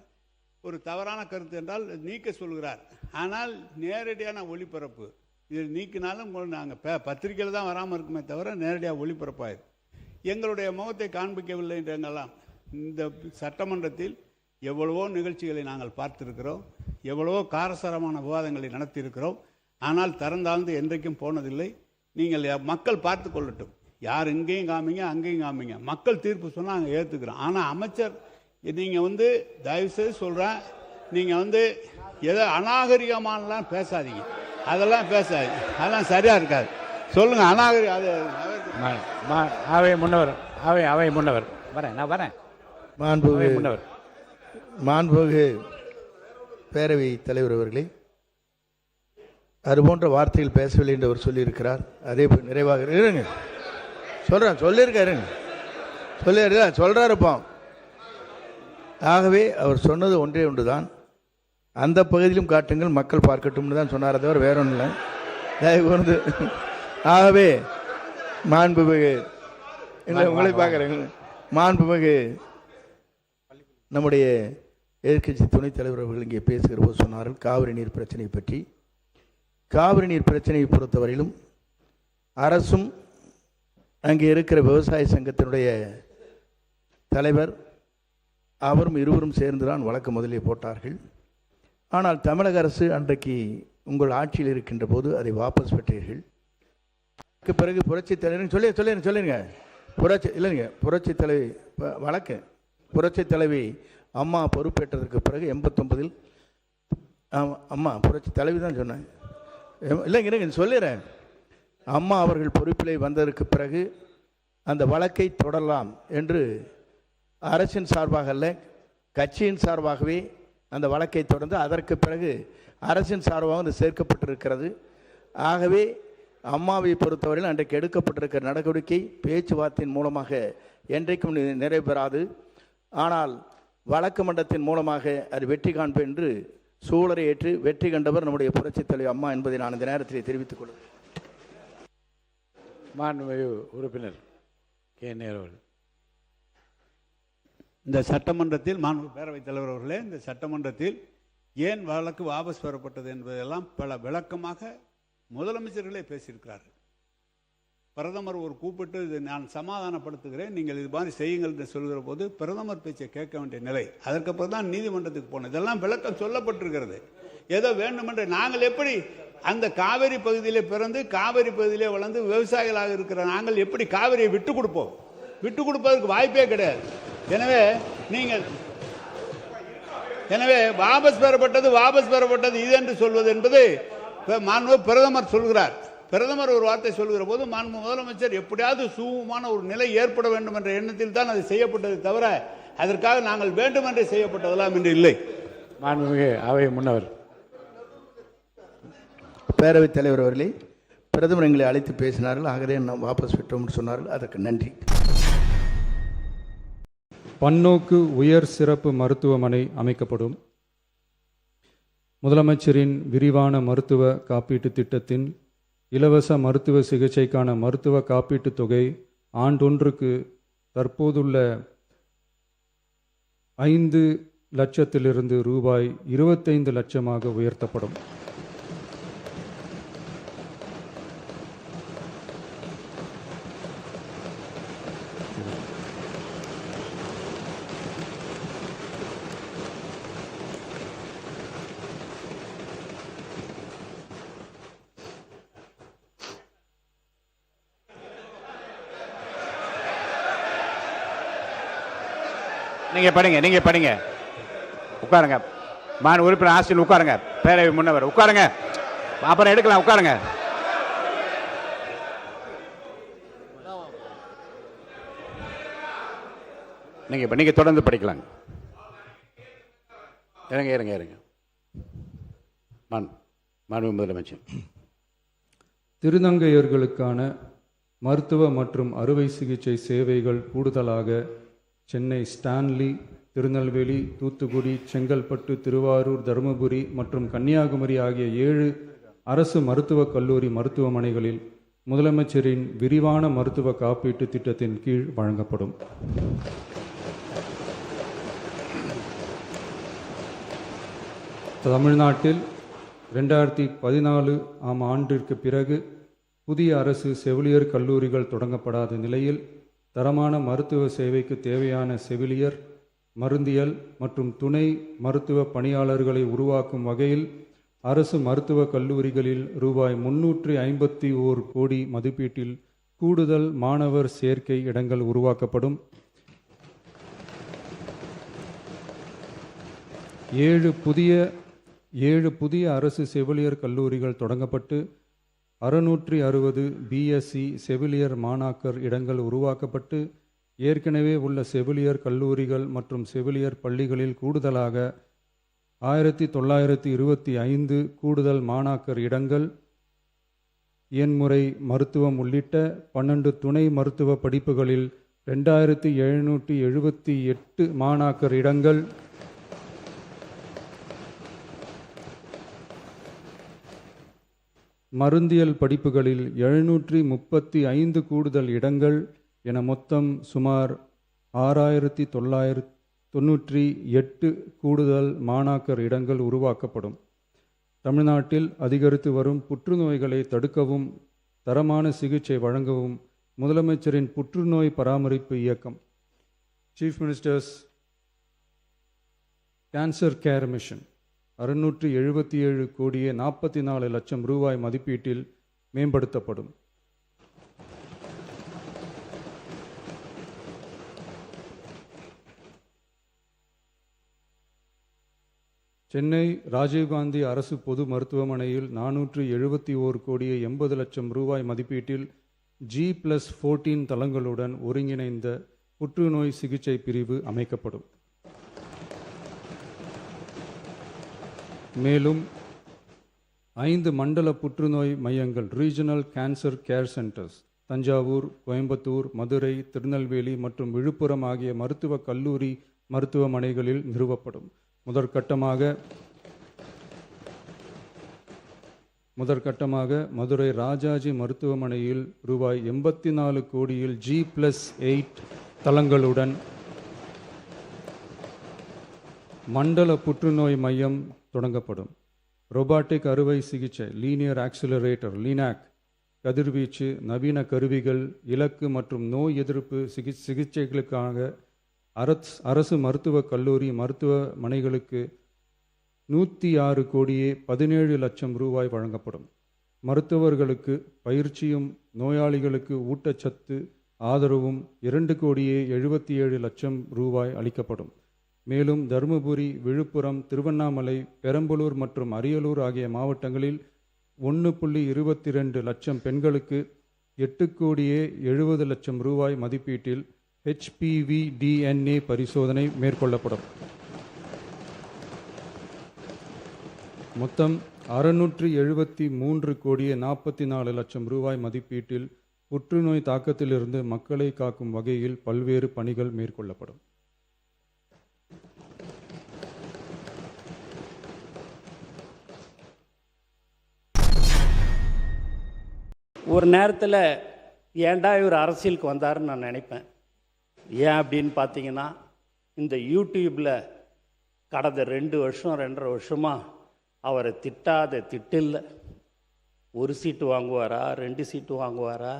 ஒரு தவறான கருத்து என்றால் நீக்க சொல்கிறார். ஆனால் நேரடியான ஒளிபரப்பு இது நீக்கினாலும் நாங்கள் பத்திரிகையில் தான் வராமல் இருக்குமே தவிர நேரடியாக ஒளிபரப்பாயிருக்கு. எங்களுடைய முகத்தை காண்பிக்கவில்லை என்றெல்லாம் இந்த சட்டமன்றத்தில் எவ்வளவோ நிகழ்ச்சிகளை நாங்கள் பார்த்திருக்கிறோம், எவ்வளவோ காரசாரமான விவாதங்களை நடத்தியிருக்கிறோம். ஆனால் திறந்தாழ்ந்து என்றைக்கும் போனதில்லை. நீங்கள் மக்கள் பார்த்து கொள்ளட்டும். யார் இங்கேயும் காமிங்க அங்கேயும் காமிங்க, மக்கள் தீர்ப்பு சொன்னால் நாங்கள் ஏற்றுக்கிறோம். ஆனால் அமைச்சர் நீங்கள் வந்து தயவுசெய்து சொல்கிறேன், நீங்கள் வந்து ஏதோ அநாகரிகமானலாம் பேசாதீங்க. அதெல்லாம் பேசாதீங்க, அதெல்லாம் சரியாக இருக்காது. சொல்லுங்கள் அநாகரிகம். அது அவை முன்னவர் வரேன், நான் வரேன். மாண்புமிகு பேரவை தலைவர் அவர்களே, அதுபோன்ற வார்த்தைகள் பேசவில்லை என்று அவர் சொல்லியிருக்கிறார். அதே போல் நிறைவாக இருங்க சொல்றாருப்பா. ஆகவே அவர் சொன்னது ஒன்றே ஒன்றுதான், அந்த பகுதியிலும் காட்டுங்கள் மக்கள் பார்க்கட்டும்னு தான் சொன்னார், தவிர வேற ஒன்றும் இல்லை. தயவு கூர்ந்து ஆகவே மாண்புமிகு உங்களை பார்க்குறேங்க, மாண்புமிகு நம்முடைய எதிர்க்கட்சி துணைத் தலைவர் அவர்கள் இங்கே பேசுகிற போது சொன்னார்கள் காவிரி நீர் பிரச்சனை பற்றி. காவிரி நீர் பிரச்சனையை பொறுத்தவரையிலும் அரசும் அங்கே இருக்கிற விவசாய சங்கத்தினுடைய தலைவர் அவரும் இருவரும் சேர்ந்துதான் வழக்கு முதலிலே போட்டார்கள். ஆனால் தமிழக அரசு அன்றைக்கு உங்கள் ஆட்சியில் இருக்கின்ற போது அதை வாபஸ் பெற்றீர்கள். அதுக்கு பிறகு புரட்சி தலைவர் சொல்லிடுங்க புரட்சி தலைவி வழக்கு புரட்சி தலைவி அம்மா பொறுப்பேற்றதற்கு பிறகு 89 அம்மா புரட்சி தலைவி தான் சொன்னாங்க. இல்லைங்க சொல்லிடுறேன். அம்மா அவர்கள் பொறுப்பிலே வந்ததற்கு பிறகு அந்த வழக்கை தொடரலாம் என்று அரசின் சார்பாக அல்ல, கட்சியின் சார்பாகவே அந்த வழக்கை தொடர்ந்து அதற்கு பிறகு அரசின் சார்பாக அது சேர்க்கப்பட்டிருக்கிறது. ஆகவே அம்மாவை பொறுத்தவரையில் அன்றைக்கு எடுக்கப்பட்டிருக்கிற நடவடிக்கை பேச்சுவார்த்தையின் மூலமாக என்றைக்கும் நிறைவேறாது. ஆனால் வழக்கு மன்றத்தின் மூலமாக அது வெற்றி காண்பேன் என்று சூழலை ஏற்று வெற்றி கண்டவர் நம்முடைய புரட்சித் தலைவர் அம்மா என்பதை நான் இந்த நேரத்தில் தெரிவித்துக் கொள்கிறேன். மாண்புமிகு உறுப்பினர் கே நேரு அவர்கள். இந்த சட்டமன்றத்தில் மாண்பு பேரவைத் தலைவர் அவர்களே, இந்த சட்டமன்றத்தில் ஏன் வழக்கு வாபஸ் பெறப்பட்டது என்பதெல்லாம் பல விளக்கமாக முதலமைச்சர்களே பேசியிருக்கிறார்கள். பிரதமர் ஒரு கூப்பிட்டு இது நான் சமாதானப்படுத்துகிறேன், நீங்கள் இது மாதிரி செய்யுங்கள் என்று சொல்கிற போது பிரதமர் பேச்சை கேட்க வேண்டிய நிலை. அதற்கப்புறம் தான் நீதிமன்றத்துக்கு போனோம். இதெல்லாம் விளக்கம் சொல்லப்பட்டிருக்கிறது. ஏதோ வேண்டுமென்று நாங்கள் எப்படி அந்த காவிரி பகுதியிலே பிறந்து காவிரி பகுதியிலே வளர்ந்து விவசாயிகளாக இருக்கிற நாங்கள் எப்படி காவிரியை விட்டு கொடுப்போம்? விட்டு கொடுப்பதற்கு வாய்ப்பே கிடையாது. எனவே வாபஸ் பெறப்பட்டது இது என்று சொல்வது என்பது மாண்பு பிரதமர் சொல்கிறார். பிரதமர் ஒரு வார்த்தை சொல்கிற போது மாண்பு முதலமைச்சர் எப்படியாவது சுமூகமான ஒரு நிலை ஏற்பட வேண்டும் என்ற எண்ணத்தில் தான் அது செய்யப்பட்டது தவிர அதற்காக நாங்கள் வேண்டுமென்றே செய்யப்பட்டதெல்லாம் என்று இல்லை. மாண்புமிகு அவை முன்னவர். பேரவைத் தலைவர் அவர்களே, பிரதமர் எங்களை அழைத்து பேசினார்கள், ஆகவே நாம் வாபஸ் பெற்றோம் என்று சொன்னார்கள், அதற்கு நன்றி. பன்னோக்கு உயர் சிறப்பு மருத்துவமனை அமைக்கப்படும். முதலமைச்சரின் விரிவான மருத்துவ காப்பீட்டுத் திட்டத்தின் இலவச மருத்துவ சிகிச்சைக்கான மருத்துவ காப்பீட்டுத் தொகை ஆண்டொன்றுக்கு தற்போதுள்ள 5 லட்சத்திலிருந்து ரூபாய் 25 லட்சமாக உயர்த்தப்படும். நீங்க படிங்க உட்காருங்க. மாநில உறுப்பினர் ஆசிரியர் உட்காருங்க. பேரவை முன்னவர் உட்காருங்க. அப்புறம் எடுக்கலாம். உட்காருங்க. நீங்க தொடர்ந்து படிக்கலாங்க. இருங்க. மாண்பு முதலமைச்சர். திருநங்கையர்களுக்கான மருத்துவ மற்றும் அறுவை சிகிச்சை சேவைகள் கூடுதலாக சென்னை ஸ்டான்லி, திருநெல்வேலி, தூத்துக்குடி, செங்கல்பட்டு, திருவாரூர், தருமபுரி மற்றும் கன்னியாகுமரி ஆகிய 7 அரசு மருத்துவக் கல்லூரி மருத்துவமனைகளில் முதலமைச்சரின் விரிவான மருத்துவ காப்பீட்டு திட்டத்தின் கீழ் வழங்கப்படும். தமிழ்நாட்டில் 2014 ஆண்டிற்கு பிறகு புதிய அரசு செவிலியர் கல்லூரிகள் தொடங்கப்படாத நிலையில் தரமான மருத்துவ சேவைக்கு தேவையான செவிலியர், மருந்தியல் மற்றும் துணை மருத்துவ பணியாளர்களை உருவாக்கும் வகையில் அரசு மருத்துவக் கல்லூரிகளில் ரூபாய் 351 கோடி மதிப்பீட்டில் கூடுதல் மாணவர் சேர்க்கை இடங்கள் உருவாக்கப்படும். 7 புதிய அரசு செவிலியர் கல்லூரிகள் தொடங்கப்பட்டு 660 பிஎஸ்சி செவிலியர் மாணாக்கர் இடங்கள் உருவாக்கப்பட்டு ஏற்கனவே உள்ள செவிலியர் கல்லூரிகள் மற்றும் செவிலியர் பள்ளிகளில் கூடுதலாக 1925 கூடுதல் மாணாக்கர் இடங்கள், எண்முறை மருத்துவம் உள்ளிட்ட 12 துணை மருத்துவ படிப்புகளில் 2778 மாணாக்கர் இடங்கள், மருந்தியல் படிப்புகளில் 735 கூடுதல் இடங்கள் என மொத்தம் சுமார் 6998 கூடுதல் மாணாக்கர் இடங்கள் உருவாக்கப்படும். தமிழ்நாட்டில் அதிகரித்து வரும் புற்றுநோய்களை தடுக்கவும் தரமான சிகிச்சை வழங்கவும் முதலமைச்சரின் புற்றுநோய் பராமரிப்பு இயக்கம் chief ministers cancer care mission 677 கோடியே 44 லட்சம் ரூபாய் மதிப்பீட்டில் மேம்படுத்தப்படும். சென்னை ராஜீவ்காந்தி அரசு பொது மருத்துவமனையில் 471 கோடியே 80 லட்சம் ரூபாய் மதிப்பீட்டில் G+14 தளங்களுடன் ஒருங்கிணைந்த புற்றுநோய் சிகிச்சை பிரிவு அமைக்கப்படும். மேலும் 5 மண்டல புற்றுநோய் மையங்கள் regional cancer care centres Thanjavur, Coimbatore, Madurai, Tirunelveli மற்றும் விழுப்புரம் ஆகிய மருத்துவக் கல்லூரி மருத்துவமனைகளில் நிறுவப்படும். முதற்கட்டமாக மதுரை ராஜாஜி மருத்துவமனையில் ரூபாய் 84 கோடியில் G+8 தளங்களுடன் மண்டல புற்றுநோய் மையம் தொடங்கப்படும். ரோபாட்டிக் அறுவை சிகிச்சை லீனியர் ஆக்சிலரேட்டர் லீனாக், கதிர்வீச்சு, நவீன கருவிகள், இலக்கு மற்றும் நோய் எதிர்ப்பு சிகிச்சைகளுக்காக அரசு மருத்துவக் கல்லூரி மருத்துவமனைகளுக்கு 106 கோடியே 17 லட்சம் ரூபாய் வழங்கப்படும். மருத்துவர்களுக்கு பயிற்சியும் நோயாளிகளுக்கு ஊட்டச்சத்து ஆதரவும் 2 கோடியே 77 லட்சம் ரூபாய் அளிக்கப்படும். மேலும் தருமபுரி, விழுப்புரம், திருவண்ணாமலை, பெரம்பலூர் மற்றும் அரியலூர் ஆகிய மாவட்டங்களில் 1.22 லட்சம் பெண்களுக்கு 8 கோடியே 70 லட்சம் ரூபாய் மதிப்பீட்டில் HPV DNA பரிசோதனை மேற்கொள்ளப்படும். மொத்தம் 673 கோடியே 44 லட்சம் ரூபாய் மதிப்பீட்டில் புற்றுநோய் தாக்கத்திலிருந்து மக்களை காக்கும் வகையில் பல்வேறு பணிகள் மேற்கொள்ளப்படும். ஒரு நேரத்தில் ஏன்டா இவர் அரசியலுக்கு வந்தாருன்னு நான் நினைப்பேன். ஏன் அப்படின்னு பார்த்தீங்கன்னா, இந்த யூடியூப்பில் கடந்த 2 வருஷம் 2.5 வருஷமாக அவரை திட்டாத திட்டில்லை. 1 சீட்டு வாங்குவாரா, 2 சீட்டு வாங்குவாரா,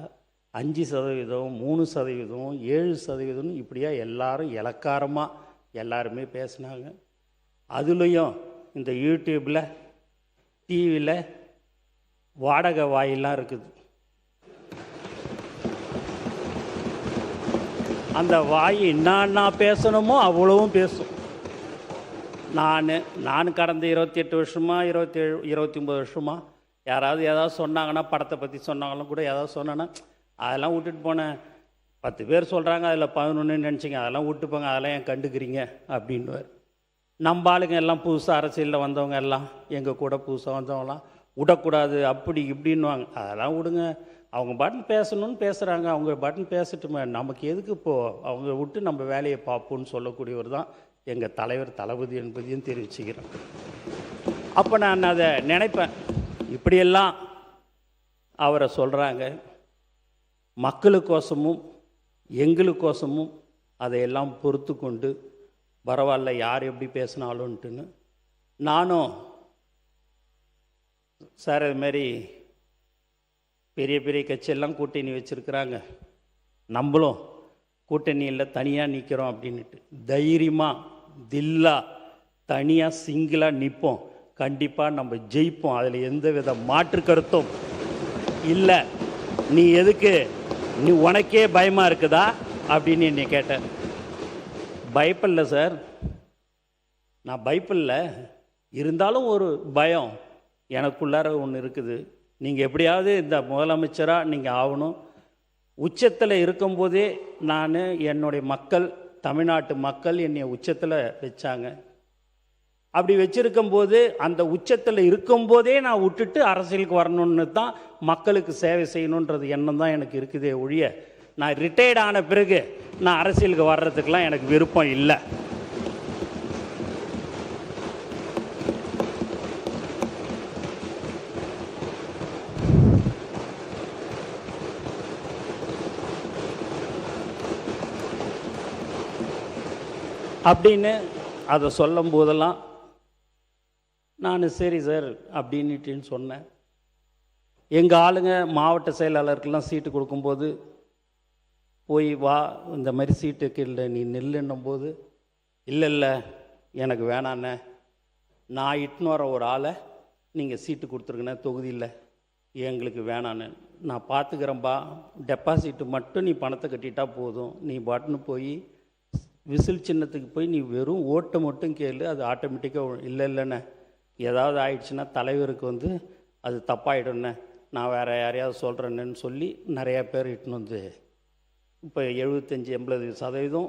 5%, 3%, 7%, இப்படியா எல்லாரும் இலக்காரமாக எல்லாருமே பேசினாங்க. அதுலேயும் இந்த யூடியூப்பில் டிவியில் வாடகை வாயிலாம் இருக்குது. அந்த வாய் என்னன்னா பேசணுமோ அவ்வளவும் பேசும். நான் கடந்த 28 வருஷமா 29 வருஷமா யாராவது ஏதாவது சொன்னாங்கன்னா, படத்தை பற்றி சொன்னாங்களும் கூட ஏதாவது சொன்னேன்னா, அதெல்லாம் விட்டுட்டு போனேன். 10 பேர் சொல்கிறாங்க, அதில் 11 நினச்சிங்க, அதெல்லாம் விட்டுப்போங்க, அதெல்லாம் ஏன் கண்டுக்கிறீங்க அப்படின்வார். நம்ம ஆளுங்க எல்லாம் புதுசாக அரசியலில் வந்தவங்க எல்லாம் எங்கள் கூட புதுசாக வந்தவங்களாம் விடக்கூடாது அப்படி இப்படின்வாங்க. அதெல்லாம் விடுங்க, அவங்க பாட்டுன்னு பேசணும்னு பேசுகிறாங்க, அவங்க பாட்டுன்னு பேசட்டுமே, நமக்கு எதுக்கு இப்போது, அவங்க விட்டு நம்ம வேலையை பார்ப்போம்னு சொல்லக்கூடியவர் தான் எங்கள் தலைவர் தளபதி என்பதையும் தெரிவிச்சுக்கிறேன். அப்போ நான் அதை நினைப்பேன், இப்படியெல்லாம் அவரை சொல்கிறாங்க, மக்களுக்கோசமும் எங்களுக்கோசமும் அதையெல்லாம் பொறுத்து கொண்டு பரவாயில்ல யார் எப்படி பேசினாலும்ட்டுன்னு நானும் சார் இதுமாரி பெரிய பெரிய கட்சியெல்லாம் கூட்டணி வச்சுருக்குறாங்க, நம்மளும் கூட்டணியில் தனியாக நிற்கிறோம் அப்படின்ட்டு தைரியமாக தில்லா தனியாக சிங்கிளாக நிற்போம், கண்டிப்பாக நம்ம ஜெயிப்போம், அதில் எந்த வித மாற்று கருத்தும் இல்லை. நீ எதுக்கு, நீ உனக்கே பயமாக இருக்குதா அப்படின்னு என்னை கேட்டேன். பயப்படல சார், நான் பயப்படல, இருந்தாலும் ஒரு பயம் எனக்குள்ளார ஒன்று இருக்குது. நீங்கள் எப்படியாவது இந்த முதலமைச்சராக நீங்கள் ஆகணும். உச்சத்தில் இருக்கும்போதே நான் என்னுடைய மக்கள், தமிழ்நாட்டு மக்கள் என்னை உச்சத்தில் வச்சாங்க. அப்படி வச்சுருக்கும்போது அந்த உச்சத்தில் இருக்கும்போதே நான் விட்டுட்டு அரசியலுக்கு வரணுன்னு தான், மக்களுக்கு சேவை செய்யணுன்றது எண்ணம் தான் எனக்கு இருக்குதே ஒழிய, நான் ரிட்டையர்ட் ஆன பிறகு நான் அரசியலுக்கு வர்றதுக்கெலாம் எனக்கு விருப்பம் இல்லை. அப்படின்னு அதை சொல்லும் போதெல்லாம் நான் சரி சார் அப்படின்னுட்டின்னு சொன்னேன். எங்கள் ஆளுங்க மாவட்ட செயலாளருக்கெல்லாம் சீட்டு கொடுக்கும்போது போய் வா இந்த மாதிரி சீட்டுக்கு இல்லை நீ நில்லுன்னும் போது, இல்லை எனக்கு வேணாண்ணே, நான் இட்டுன்னு வர ஒரு ஆளை நீங்கள் சீட்டு கொடுத்துருங்கண்ணே தொகுதியில், எங்களுக்கு வேணான்னு, நான் பார்த்துக்கிறேன்பா, டெபாசிட்டு மட்டும் நீ பணத்தை கட்டிட்டா போதும், நீ பாட்டுன்னு போய் விசில் சின்னத்துக்கு போய் நீ வெறும் ஓட்டை மட்டும் கேளு, அது ஆட்டோமேட்டிக்காக இல்லைண்ணே, ஏதாவது ஆயிடுச்சுன்னா தலைவருக்கு அது தப்பாயிடும்ண்ணே, நான் வேறு யாரையாவது சொல்கிறேன்னு சொல்லி நிறையா பேர் இட்டுன்னு வந்து இப்போ 75-80%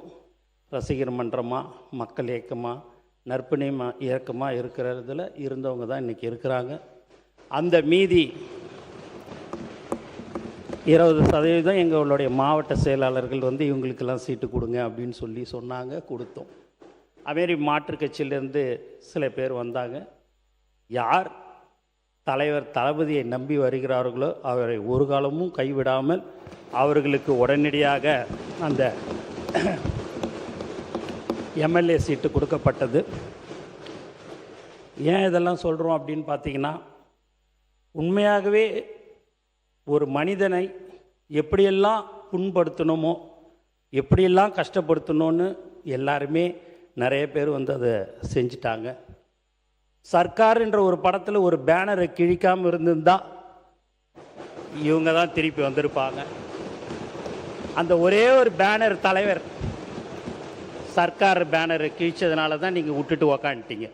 ரசிகர் மன்றமாக, மக்கள் இயக்கமாக, நற்பணி இயக்கமாக இருக்கிறதுல இருந்தவங்க தான் இன்றைக்கி இருக்கிறாங்க. அந்த மீதி 20% எங்களுடைய மாவட்ட செயலாளர்கள் இவங்களுக்கெல்லாம் சீட்டு கொடுங்க அப்படின்னு சொல்லி சொன்னாங்க, கொடுத்தோம். அதுமாரி மாற்றுக் கட்சியிலேருந்து சில பேர் வந்தாங்க. யார் தலைவர் தளபதியை நம்பி வருகிறார்களோ அவரை ஒரு காலமும் கைவிடாமல் அவர்களுக்கு உடனடியாக அந்த எம்எல்ஏ சீட்டு கொடுக்கப்பட்டது. ஏன் இதெல்லாம் சொல்கிறோம் அப்படின்னு பார்த்தீங்கன்னா, உண்மையாகவே ஒரு மனிதனை எப்படியெல்லாம் புண்படுத்தணுமோ, எப்படியெல்லாம் கஷ்டப்படுத்தணும்னு எல்லாருமே நிறைய பேர் அதை செஞ்சிட்டாங்க. சர்க்கார் என்ற ஒரு படத்தில் ஒரு பேனரை கிழிக்காமல் இருந்திருந்தால் இவங்க தான் திருப்பி வந்திருப்பாங்க. அந்த ஒரே ஒரு பேனர் தலைவர் சர்க்கார் பேனரை கிழிச்சதுனால தான் நீங்கள் விட்டுட்டு உக்காந்துட்டீங்க.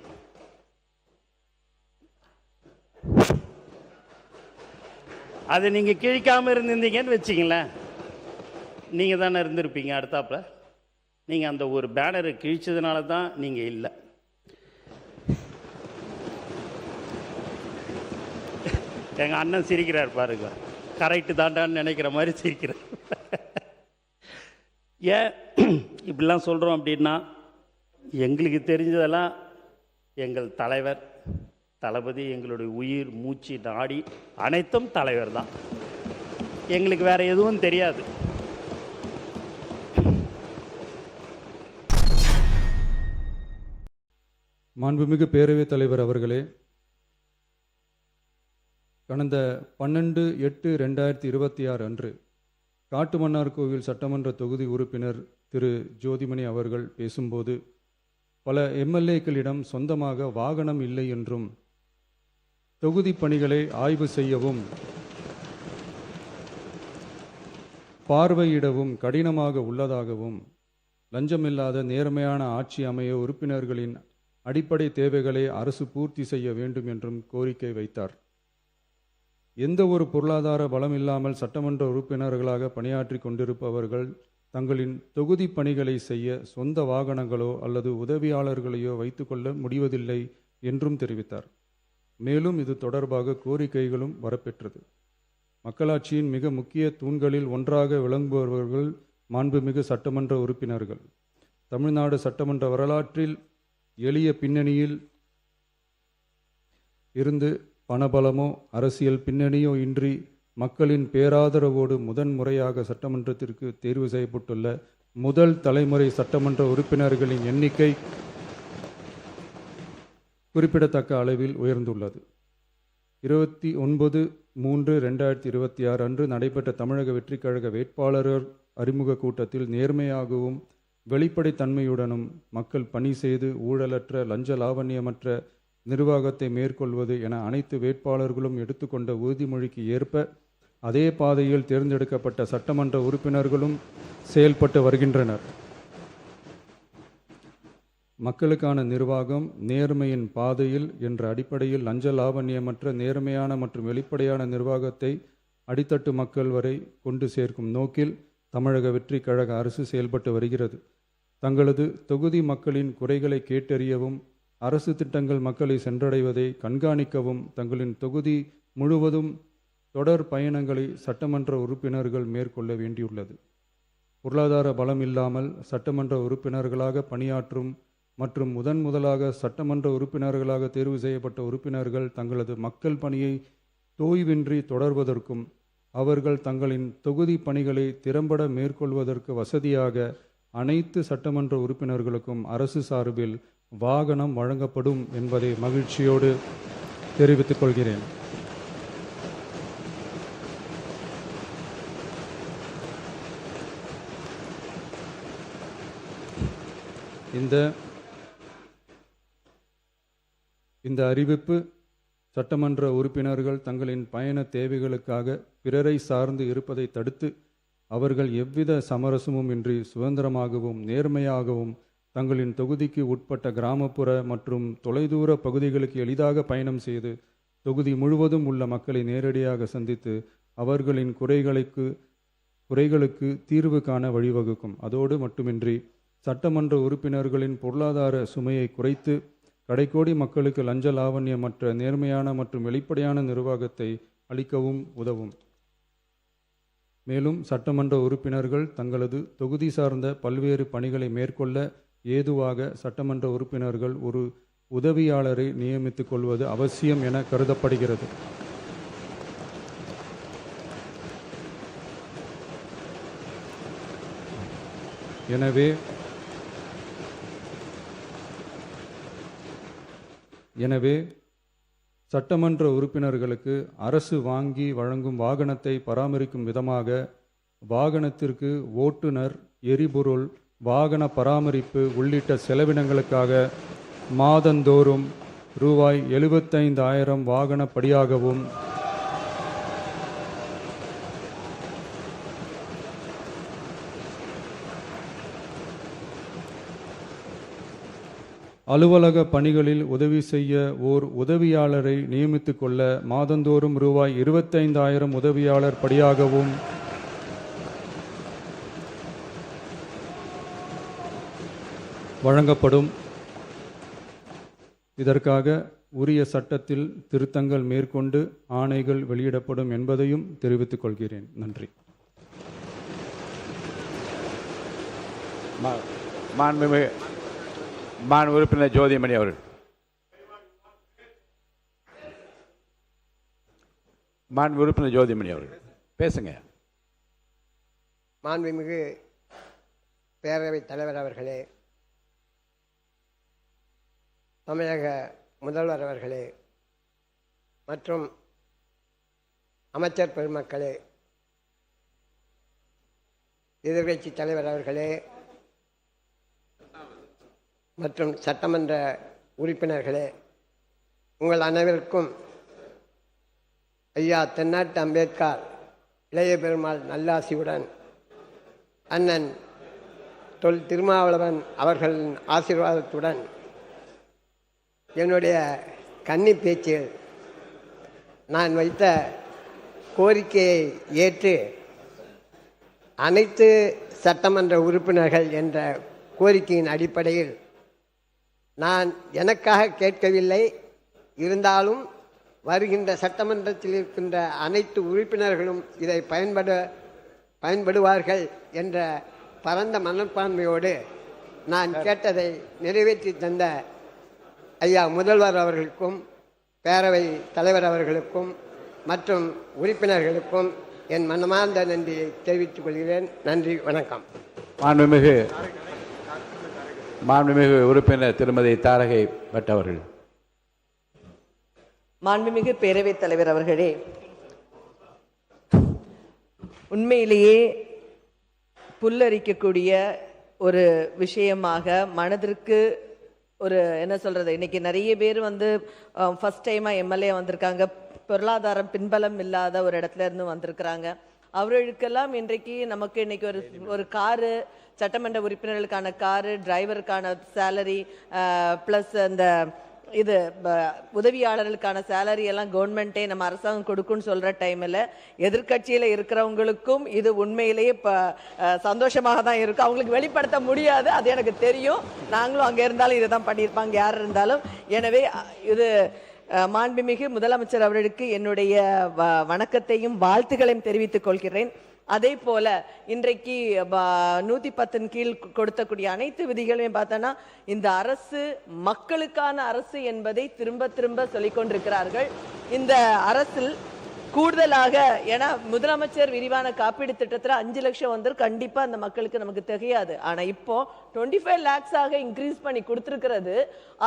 அதை நீங்கள் கிழிக்காமல் இருந்திருந்தீங்கன்னு வச்சிங்களேன், நீங்கள் தானே இருந்திருப்பீங்க அடுத்தாப்புல. நீங்கள் அந்த ஒரு பேனரை கிழிச்சதுனால தான் நீங்கள் இல்லை. எங்கள் அண்ணன் சிரிக்கிறார் பாருங்க, கரெக்டு தாண்டான்னு நினைக்கிற மாதிரி சிரிக்கிறார். ஏன் இப்படிலாம் சொல்கிறோம் அப்படின்னா, எங்களுக்கு தெரிஞ்சதெல்லாம் எங்கள் தலைவர் தளபதி, எங்களுடைய உயிர் மூச்சு நாடி அனைத்தும் தலைவர் தான். எங்களுக்கு வேறு எதுவும் தெரியாது. மாண்புமிகு பேரவைத் தலைவர் அவர்களே, கடந்த 12/8/2026 அன்று காட்டுமன்னார்கோவில் சட்டமன்ற தொகுதி உறுப்பினர் திரு ஜோதிமணி அவர்கள் பேசும்போது பல எம்எல்ஏக்களிடம் சொந்தமாக வாகனம் இல்லை என்றும் தொகுதி பணிகளை ஆய்வு செய்யவும் பார்வையிடவும் கடினமாக உள்ளதாகவும் லஞ்சமில்லாத நேர்மையான ஆட்சி அமைய உறுப்பினர்களின் அடிப்படை தேவைகளை அரசு பூர்த்தி செய்ய வேண்டும் என்றும் கோரிக்கை வைத்தார். எந்த ஒரு பொருளாதார பலம் இல்லாமல் சட்டமன்ற உறுப்பினர்களாக பணியாற்றி கொண்டிருப்பவர்கள் தங்களின் தொகுதி பணிகளை செய்ய சொந்த வாகனங்களோ அல்லது உதவியாளர்களையோ வைத்துக்கொள்ள முடிவதில்லை என்றும் தெரிவித்தார். மேலும் இது தொடர்பாக கோரிக்கைகளும் வரப்பெற்றது. மக்களாட்சியின் மிக முக்கிய தூண்களில் ஒன்றாக விளங்குபவர்கள் மாண்புமிகு சட்டமன்ற உறுப்பினர்கள். தமிழ்நாடு சட்டமன்ற வரலாற்றில் எளிய பின்னணியில் இருந்து பணபலமோ அரசியல் பின்னணியோ இன்றி மக்களின் பேராதரவோடு முதன்முறையாக சட்டமன்றத்திற்கு தேர்வு செய்யப்பட்டுள்ள முதல் தலைமுறை சட்டமன்ற உறுப்பினர்களின் எண்ணிக்கை குறிப்பிடத்தக்க அளவில் உயர்ந்துள்ளது. 29/3/2026 அன்று நடைபெற்ற தமிழக வெற்றிக் கழக வேட்பாளர் அறிமுக கூட்டத்தில் நேர்மையாகவும் வெளிப்படைத்தன்மையுடனும் மக்கள் பணி செய்து ஊழலற்ற லஞ்ச லாவண்யமற்ற நிர்வாகத்தை மேற்கொள்வது என அனைத்து வேட்பாளர்களும் எடுத்துக்கொண்ட உறுதிமொழிக்கு ஏற்ப அதே பாதையில் தேர்ந்தெடுக்கப்பட்ட சட்டமன்ற உறுப்பினர்களும் செயல்பட்டு வருகின்றனர். மக்களுக்கான நிர்வாகம் நேர்மையின் பாதையில் என்ற அடிப்படையில் லஞ்ச லாவண்யமற்ற நேர்மையான மற்றும் வெளிப்படையான நிர்வாகத்தை அடித்தட்டு மக்கள் வரை கொண்டு சேர்க்கும் நோக்கில் தமிழக வெற்றிக் கழக அரசு செயல்பட்டு வருகிறது. தங்களது தொகுதி மக்களின் குறைகளை கேட்டறியவும் அரசு திட்டங்கள் மக்களை சென்றடைவதை கண்காணிக்கவும் தங்களின் தொகுதி முழுவதும் தொடர் பயணங்களை சட்டமன்ற உறுப்பினர்கள் மேற்கொள்ள வேண்டியுள்ளது. பொருளாதார பலம் இல்லாமல் சட்டமன்ற உறுப்பினர்களாக பணியாற்றும் மற்றும் முதலாக சட்டமன்ற உறுப்பினர்களாக தேர்வு செய்யப்பட்ட உறுப்பினர்கள் தங்களது மக்கள் பணியை தோய்வின்றி தொடர்வதற்கும் அவர்கள் தங்களின் தொகுதி பணிகளை திறம்பட மேற்கொள்வதற்கு வசதியாக அனைத்து சட்டமன்ற உறுப்பினர்களுக்கும் அரசு சார்பில் வாகனம் வழங்கப்படும் என்பதை மகிழ்ச்சியோடு தெரிவித்துக் கொள்கிறேன். இந்த அறிவிப்பு சட்டமன்ற உறுப்பினர்கள் தங்களின் பயண தேவைகளுக்காக பிறரை சார்ந்து இருப்பதை தடுத்து அவர்கள் எவ்வித சமரசமும் இன்றி சுதந்திரமாகவும் நேர்மையாகவும் தங்களின் தொகுதிக்கு உட்பட்ட கிராமப்புற மற்றும் தொலைதூர பகுதிகளுக்கு எளிதாக பயணம் செய்து தொகுதி முழுவதும் உள்ள மக்களை நேரடியாக சந்தித்து அவர்களின் குறைகளுக்கு தீர்வு காண வழிவகுக்கும். அதோடு மட்டுமின்றி சட்டமன்ற உறுப்பினர்களின் பொருளாதார சுமையை குறைத்து கடைக்கோடி மக்களுக்கு லஞ்ச லாவண்யமற்ற நேர்மையான மற்றும் வெளிப்படையான நிர்வாகத்தை அளிக்கவும் உதவும். மேலும் சட்டமன்ற உறுப்பினர்கள் தங்களது தொகுதி சார்ந்த பல்வேறு பணிகளை மேற்கொள்ள ஏதுவாக சட்டமன்ற உறுப்பினர்கள் ஒரு உதவியாளரை நியமித்துக் கொள்வது அவசியம் என கருதப்படுகிறது. எனவே சட்டமன்ற உறுப்பினர்களுக்கு அரசு வாங்கி வழங்கும் வாகனத்தை பராமரிக்கும் விதமாக வாகனத்திற்கு ஓட்டுநர், எரிபொருள், வாகன பராமரிப்பு உள்ளிட்ட செலவினங்களுக்காக மாதந்தோறும் ரூபாய் 75,000 வாகனப்படியாகவும் அலுவலக பணிகளில் உதவி செய்ய ஓர் உதவியாளரை நியமித்துக் கொள்ள மாதந்தோறும் ரூபாய் 25,000 உதவியாளர் படியாகவும் வழங்கப்படும். இதற்காக உரிய சட்டத்தில் திருத்தங்கள் மேற்கொண்டு ஆணைகள் வெளியிடப்படும் என்பதையும் தெரிவித்துக் கொள்கிறேன். நன்றி. மாண்புமிகு உறுப்பினர் ஜோதிமணி அவர்கள். மாண்புமிகு உறுப்பினர் ஜோதிமணி அவர்கள் பேசுங்க. மாண்புமிகு பேரவைத் தலைவர் அவர்களே, தமிழக முதல்வர் அவர்களே மற்றும் அமைச்சர் பெருமக்களே, எதிர்க்கட்சி தலைவர் அவர்களே மற்றும் சட்டமன்ற உறுப்பினர்களே, உங்கள் அனைவருக்கும் ஐயா தென்னாட்டு அம்பேத்கர் இளைய பெருமாள் நல்லாசியுடன் அண்ணன் தொல் திருமாவளவன் அவர்களின் ஆசீர்வாதத்துடன் என்னுடைய கன்னி பேச்சில் நான் வைத்த கோரிக்கையை ஏற்று அனைத்து சட்டமன்ற உறுப்பினர்கள் என்ற கோரிக்கையின் அடிப்படையில் நான் எனக்காக கேட்கவில்லை, இருந்தாலும் வருகின்ற சட்டமன்றத்தில் இருக்கின்ற அனைத்து உறுப்பினர்களும் இதை பயன்படுவார்கள் என்ற பரந்த மனப்பான்மையோடு நான் கேட்டதை நிறைவேற்றி தந்த ஐயா முதல்வர் அவர்களுக்கும் பேரவை தலைவர் அவர்களுக்கும் மற்றும் உறுப்பினர்களுக்கும் என் மனமார்ந்த நன்றியை தெரிவித்துக் கொள்கிறேன். நன்றி, வணக்கம். மாண்புமிகு உறுப்பினர் திருமதி தாரகை பட் அவர்கள். மாண்புமிகு பேரவைத் தலைவர் அவர்களே, உண்மையிலேயே புல்லரிக்கக்கூடிய ஒரு விஷயமாக மனதிற்கு ஒரு என்ன சொல்றது, இன்னைக்கு நிறைய பேர் வந்து ஃபர்ஸ்ட் டைமாக எம்எல்ஏ வந்திருக்காங்க, பொருளாதாரம் பின்பலம் இல்லாத ஒரு இடத்துல இருந்து வந்திருக்கிறாங்க. அவர்களுக்கெல்லாம் இன்றைக்கு நமக்கு இன்னைக்கு ஒரு காரு, சட்டமன்ற உறுப்பினர்களுக்கான காரு, டிரைவருக்கான சேலரி, ப்ளஸ் அந்த இது உதவியாளர்களுக்கான சேலரி எல்லாம் கவர்மெண்ட்டே நம்ம அரசாங்கம் கொடுக்குன்னு சொல்கிற டைமில் எதிர்கட்சியில் இருக்கிறவங்களுக்கும் இது உண்மையிலேயே இப்போ சந்தோஷமாக தான் இருக்கும். அவங்களுக்கு வெளிப்படுத்த முடியாது, அது எனக்கு தெரியும். நாங்களும் அங்கே இருந்தாலும் இதை தான் பண்ணியிருப்பாங்க யார் இருந்தாலும். எனவே இது மாண்புமிகு முதலமைச்சர் அவர்களுக்கு என்னுடைய வணக்கத்தையும் வாழ்த்துக்களையும் தெரிவித்துக் கொள்கிறேன். அதே போல இன்றைக்கு 110 கீழ் கொடுத்தக்கூடிய அனைத்து விதிகளையும் பார்த்தோன்னா இந்த அரசு மக்களுக்கான அரசு என்பதை திரும்ப திரும்ப சொல்லிக் கொண்டிருக்கிறார்கள். இந்த அரசில் கூடுதலாக ஏன்னா முதலமைச்சர் விரிவான காப்பீடு திட்டத்தில் 5 லட்சம் வந்து கண்டிப்பாக அந்த மக்களுக்கு நமக்கு தெரியாது. ஆனால் இப்போ 25 lakhs இன்க்ரீஸ் பண்ணி கொடுத்துருக்கிறது.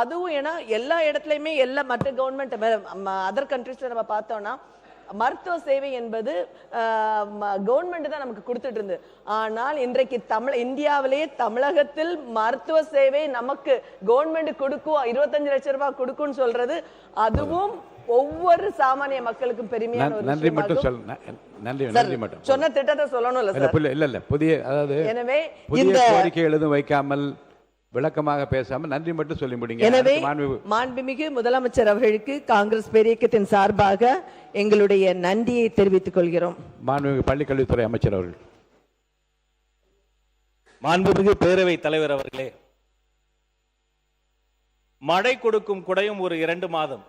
அதுவும் ஏன்னா எல்லா இடத்துலையுமே எல்லா மற்ற கவர்மெண்ட் அதர் கண்ட்ரீஸ்ல நம்ம பார்த்தோம்னா மருத்துவ சேவை என்பது கவர்மெண்ட் தான் நமக்கு கொடுத்துட்டு இருந்து. ஆனால் இன்றைக்கு இந்தியாவிலேயே தமிழகத்தில் மருத்துவ சேவை நமக்கு கவர்மெண்ட் கொடுக்கும், 25 லட்சம் ரூபாய் கொடுக்கும்னு சொல்றது அதுவும் ஒவ்வொரு சாமானிய மக்களுக்கும் பெருமையான ஒரு நன்றி மட்டும் சொன்ன திட்டத்தை சொல்லணும் இல்ல புதிய, அதாவது எனவே இந்த கோரிக்கை எழுதும் வைக்காமல் விளக்கமாக பேசாமல் நன்றி மட்டும் சொல்லி முடிங்க. எனவே மாண்புமிகு முதலமைச்சர் அவர்களுக்கு காங்கிரஸ் பேரியக்கத்தின் சார்பாக எங்களுடைய நன்றியை தெரிவித்துக் கொள்கிறோம். மாண்புமிகு பள்ளிக்கல்வித்துறை அமைச்சர் அவர்கள். மாண்புமிகு பேரவை தலைவர் அவர்களே, மழை கொடுக்கும் குடையும் ஒரு 2 மாதம்,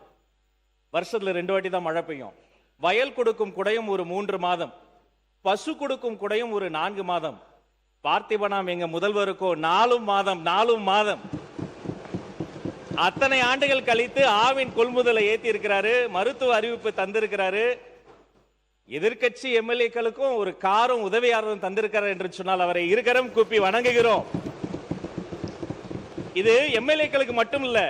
வருஷத்துல 2 வாட்டி தான் மழை பெய்யும். வயல் கொடுக்கும் குடையும் ஒரு 3 மாதம், பசு கொடுக்கும் குடையும் ஒரு 4 மாதம். பார்த்திபனாம் எங்க முதல்வருக்கோ 4 மாதம். அத்தனை ஆண்டுகள் கழித்து ஆவின் கொள்முதலை ஏத்தி இருக்கிறாரு, மருத்துவ அறிவிப்பு தந்திருக்கிறாரு. எதிர்கட்சி எம்எல்ஏக்களுக்கும் ஒரு காரும் உதவியாளரும் தந்திருக்கிறார் என்று சொன்னால் அவரை இருகரம் கூப்பி வணங்குகிறோம். இது எம்எல்ஏக்களுக்கு மட்டும் இல்ல,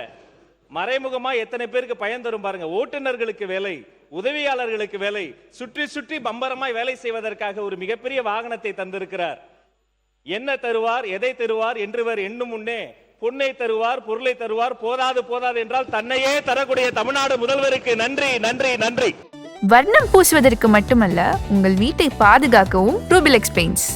மறைமுகமா எத்தனை பேருக்கு பயன் தரும் பாருங்க. ஓட்டுநர்களுக்கு வேலை, உதவியாளர்களுக்கு வேலை, சுற்றி சுற்றி பம்பரமாய் வேலை செய்வதற்காக ஒரு மிகப்பெரிய வாகனத்தை தந்திருக்கிறார். என்ன தருவார், எதை தருவார் என்றுவர் எண்ணும் முன்னே பொன்னை தருவார், பொருளை தருவார். போதாது என்றால் தன்னையே தரக்கூடிய தமிழ்நாடு முதல்வருக்கு நன்றி நன்றி நன்றி. வர்ணம் பூசுவதற்கு மட்டுமல்ல, உங்கள் வீட்டை பாதுகாக்கவும் ரூபிலெக்ஸ் பெயிண்ட்ஸ்.